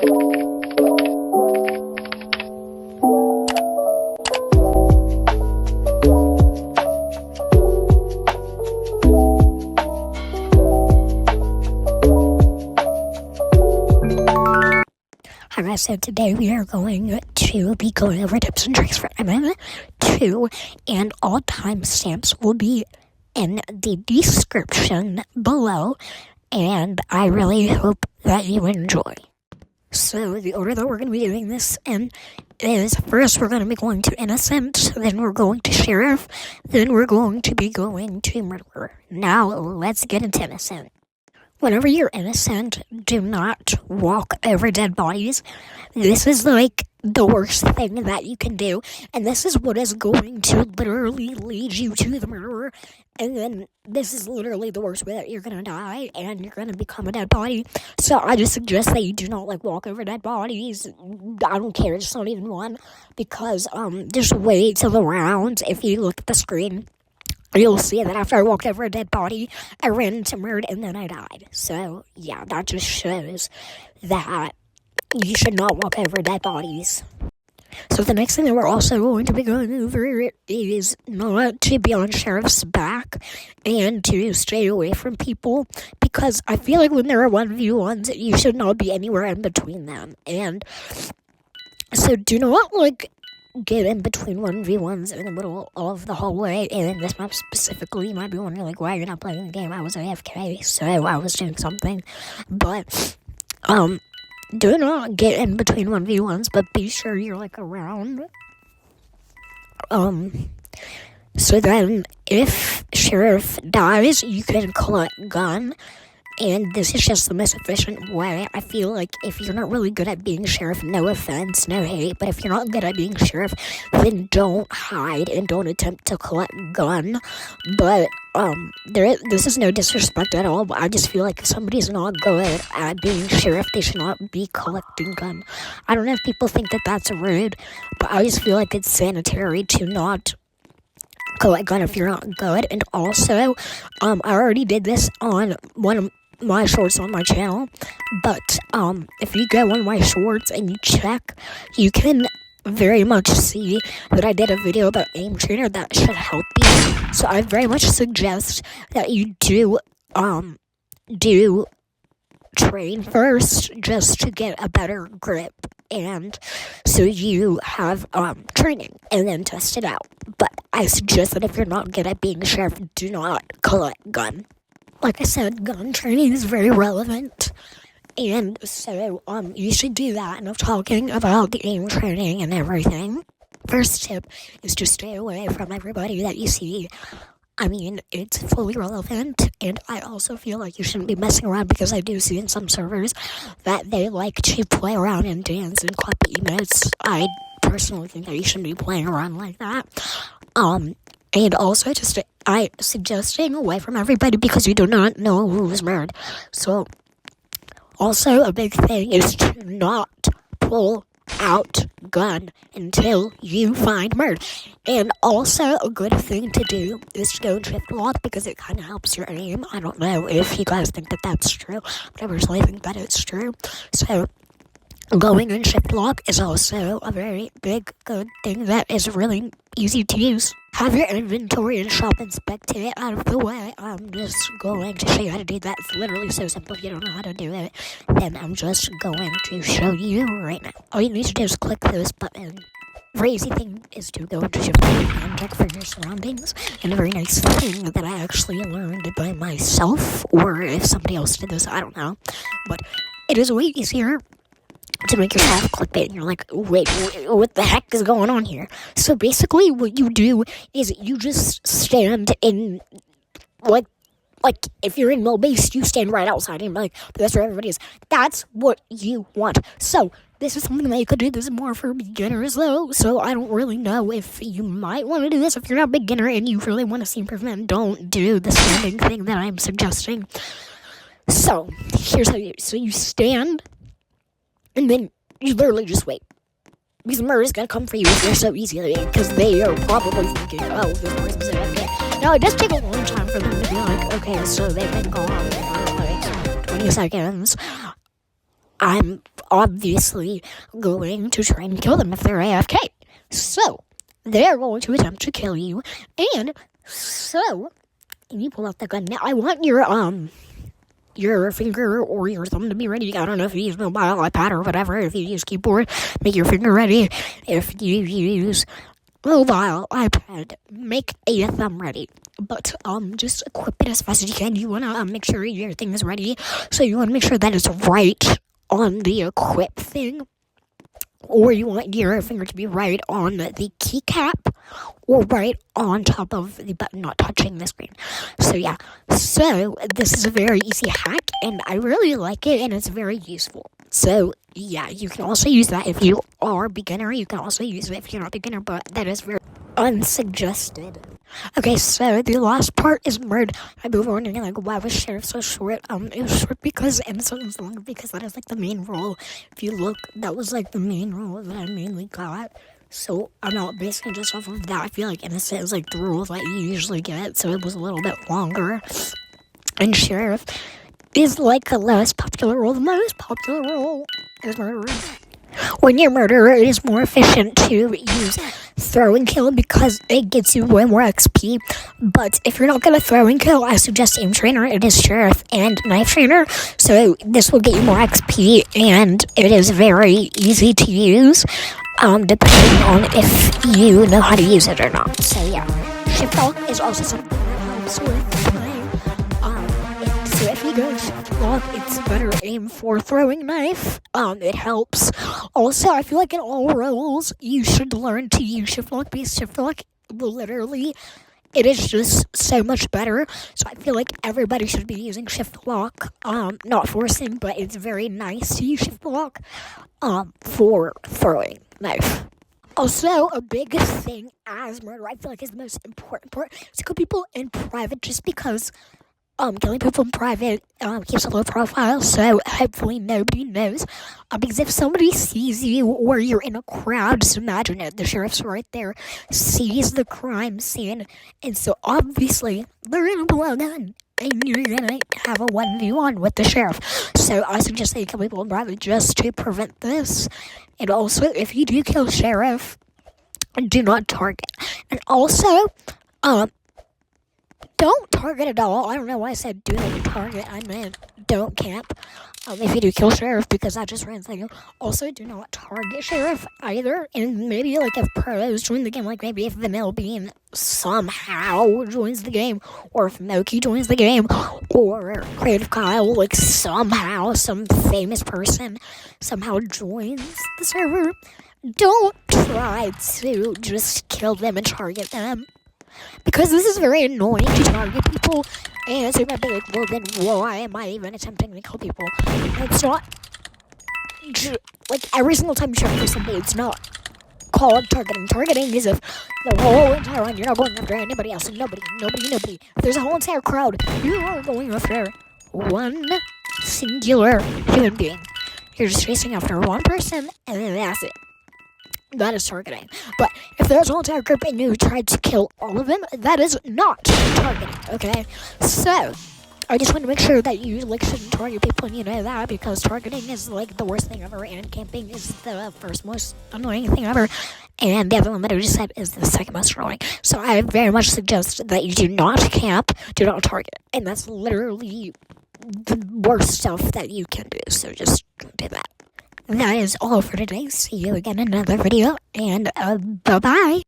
Alright, so today we are going to be going over tips and tricks for MM2, and all timestamps will be in the description below, and I really hope that you enjoy. So the order that we're going to be doing this in is, first we're going to be going to innocent, then we're going to sheriff, then we're going to be going to murderer. Now let's get into innocent. Whenever you're innocent, do not walk over dead bodies. This is like the worst thing that you can do, and this is what is going to literally lead you to the murderer, and then this is literally the worst way that you're gonna die, and you're gonna become a dead body. So I just suggest that you do not walk over dead bodies. I don't care, just not even one, because just wait till the rounds. If you look at the screen, you'll see that after I walked over a dead body, I ran into MURD and then I died. So, yeah, that just shows that you should not walk over dead bodies. So the next thing that we're also going to be going over is not to be on sheriff's back and to stay away from people, because I feel like when there are 1v1s, you should not be anywhere in between them. And so do not, get in between 1v1s in the middle of the hallway. And in this map specifically, you might be wondering, why you're not playing the game. I was AFK, so I was doing something. But, do not get in between 1v1s, but be sure you're, around. So then, if sheriff dies, you can collect gun. And this is just the most efficient way. I feel like if you're not really good at being sheriff, no offense, no hate, but if you're not good at being sheriff, then don't hide and don't attempt to collect gun. But this is no disrespect at all, but I just feel like if somebody's not good at being sheriff, they should not be collecting gun. I don't know if people think that that's rude, but I just feel like it's sanitary to not collect gun if you're not good. And also, I already did this on one of my shorts on my channel, but if you go on my shorts and you check, you can very much see that I did a video about aim trainer that should help you. So I very much suggest that you do train first, just to get a better grip, and so you have training and then test it out. But I suggest that if you're not good at being a sheriff, do not collect gun. Like I said, gun training is very relevant, and so you should do that. Enough talking about the aim training and everything. First tip is to stay away from everybody that you see. I mean, it's fully relevant, and I also feel like you shouldn't be messing around, because I do see in some servers that they like to play around and dance and clap emotes. I personally think that you shouldn't be playing around like that. And also just I suggest staying away from everybody, because you do not know who's MURD. So, also a big thing is to not pull out gun until you find MURD. And also a good thing to do is to go and shift lock, because it kind of helps your aim. I don't know if you guys think that that's true, but I personally think that it's true. So going in shift lock is also a very big good thing that is really easy to use. Have your inventory and shop and spectate out of the way. I'm just going to show you how to do that. It's literally so simple. If you don't know how to do it, then I'm just going to show you right now. All you need to do is click this button. Very easy thing is to go into shift and check for your surroundings. And a very nice thing that I actually learned by myself, or if somebody else did this, I don't know. But it is way easier to make yourself clickbait, and you're like, wait, what the heck is going on here? So basically what you do is you just stand in, like if you're in mill base, you stand right outside and like, that's where everybody is. That's what you want. So this is something that you could do. This is more for beginners though, so I don't really know if you might want to do this. If you're not a beginner and you really want to see improvement, don't do the standing thing that I'm suggesting. So here's how you stand, and then you literally just wait. Because MURD is going to come for you if you're so easy, because they are probably thinking, oh, this person's AFK. Now, it does take a long time for them to be like, okay, so they've been gone for 20 seconds. I'm obviously going to try and kill them if they're AFK. So, they're going to attempt to kill you, and so, you pull out the gun. Now, I want your finger or your thumb to be ready. I don't know if you use mobile, iPad, or whatever. If you use keyboard, make your finger ready. If you use mobile, iPad, make a thumb ready. But just equip it as fast as you can. You want to make sure your thing is ready. So you want to make sure that it's right on the equip thing. Or you want your finger to be right on the keycap, or right on top of the button, not touching the screen. So yeah, so this is a very easy hack, and I really like it, and it's very useful. So yeah, you can also use that if you are beginner. You can also use it if you're not beginner, but that is very unsuggested. Okay, so the last part is MURD. I move on and like, why was Sheriff so short? It was short because, and this one was longer because that is like the main role. If you look, that was like the main role that I mainly got. So I'm not basing just off of that. I feel like Innocent is like the role that you usually get, so it was a little bit longer. And Sheriff is like the less popular role. The most popular role is Murderer. When you're Murderer, it is more efficient to use throw and kill because it gets you way more XP. But if you're not going to throw and kill, I suggest Aim Trainer. It is Sheriff and Knife Trainer, so this will get you more XP, and it is very easy to use, depending on if you know how to use it or not. So yeah, Shift Lock is also something that helps with time. So if you go Shift Lock, it's better aim for throwing knife. It helps. Also, I feel like in all roles, you should learn to use Shift Lock because Shift Lock, literally, it is just so much better. So I feel like everybody should be using Shift Lock. Not forcing, but it's very nice to use Shift Lock, for throwing knife. Also, a big thing as Murder, I feel like is the most important part, is to kill people in private, just because killing people in private keeps a low profile, so hopefully nobody knows. Because if somebody sees you or you're in a crowd, just imagine it, the sheriff's right there, sees the crime scene, and so obviously they're gonna pull out a gun, and you're gonna have a 1v1 with the sheriff. So I suggest that you kill people in private just to prevent this. And also, if you do kill sheriff, do not target. And also, don't target at all. I don't know why I said do not target. I meant don't camp. If you do kill sheriff, because that just ran through. Also, do not target sheriff either. And maybe like if pros join the game, like maybe if Vanilla Bean somehow joins the game, or if Moki joins the game, or Creative Kyle, like somehow some famous person somehow joins the server, don't try to just kill them and target them. Because this is very annoying to target people, and so you might be like, well then why am I even attempting to kill people? And it's not, like every single time you try to kill somebody, it's not called targeting. Targeting is if the whole entire run, you're not going after anybody else, and nobody. If there's a whole entire crowd, you are going after one singular human being. You're just chasing after one person, and then that's it. That is targeting. But if there's a whole entire group and you tried to kill all of them, that is not targeting, okay? So, I just want to make sure that you, like, shouldn't target people, and you know that, because targeting is, like, the worst thing ever, and camping is the first most annoying thing ever, and the other one that I just said is the second most annoying. So, I very much suggest that you do not camp, do not target, and that's literally the worst stuff that you can do, so just don't do that. That is all for today. See you again in another video, and bye-bye.